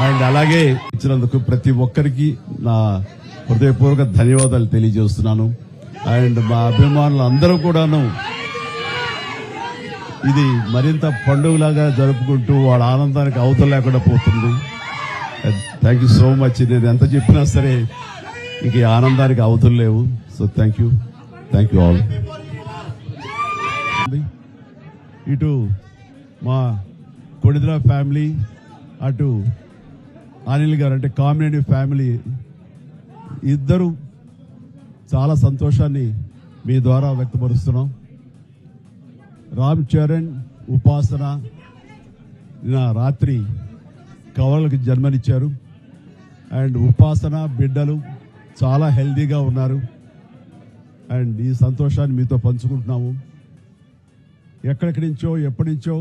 And అలాగే ఇచ్చినందుకు ప్రతి ఒక్కరికి నా హృదయపూర్వక ధన్యవాదాలు తెలియజేస్తున్నాను. అండ్ మా అభిమానులు అందరూ కూడాను ఇది మరింత పండుగలాగా జరుపుకుంటూ వాళ్ళ ఆనందానికి అవతల లేకుండా పోతుంది. Thank you so much. నేను ఎంత చెప్పినా సరే ఇంక ఈ ఆనందానికి అవతలు లేవు. So thank you all. ఇటు మా కొడిదల ఫ్యామిలీ, అటు అనిల్ గారు అంటే కామినేని ఫ్యామిలీ, ఇద్దరు చాలా సంతోషాన్ని మీ ద్వారా వ్యక్తపరుస్తున్నాం. రామ్ చరణ్, ఉపాసన నిన్న రాత్రి కవలలకు జన్మనిచ్చారు. అండ్ ఉపాసన బిడ్డలు చాలా హెల్దీగా ఉన్నారు. అండ్ ఈ సంతోషాన్ని మీతో పంచుకుంటున్నాము. ఎక్కడెక్కడి నుంచో ఎప్పటి నుంచో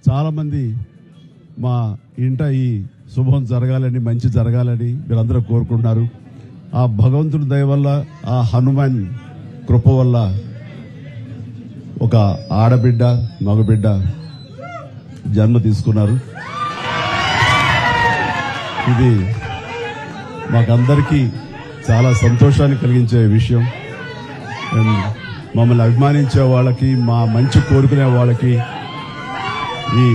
చాలామంది మా ఇంట ఈ శుభం జరగాలని, మంచి జరగాలని మీరందరూ కోరుకుంటున్నారు. ఆ భగవంతుడి దయ వల్ల, ఆ హనుమాన్ కృప వల్ల ఒక ఆడబిడ్డ, మగబిడ్డ జన్మ తీసుకున్నారు. ఇది మాకందరికీ చాలా సంతోషాన్ని కలిగించే విషయం. మమ్మల్ని అభిమానించే వాళ్ళకి, మా మంచి కోరుకునే వాళ్ళకి ఈ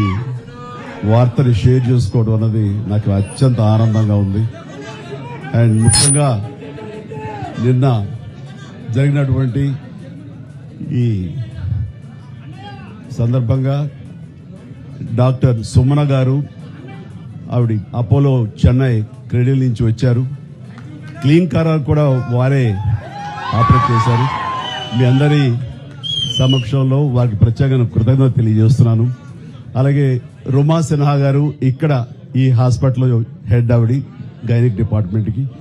వార్తని షేర్ చేసుకోవడం అన్నది నాకు అత్యంత ఆనందంగా ఉంది. అండ్ ముఖ్యంగా నిన్న జరిగినటువంటి ఈ సందర్భంగా డాక్టర్ సుమన గారు, ఆవిడ అపోలో చెన్నై క్రెడిల్ నుంచి వచ్చారు. క్లీన్ కార్ కూడా వారే ఆపరేట్ చేశారు. మీ అందరి సమక్షంలో వారికి ప్రత్యేకంగా కృతజ్ఞత తెలియజేస్తున్నాను. అలాగే రుమా సిన్హా గారు ఇక్కడ ఈ హాస్పిటల్లో హెడ్, ఆవిడ గైనిక్ డిపార్ట్మెంట్కి.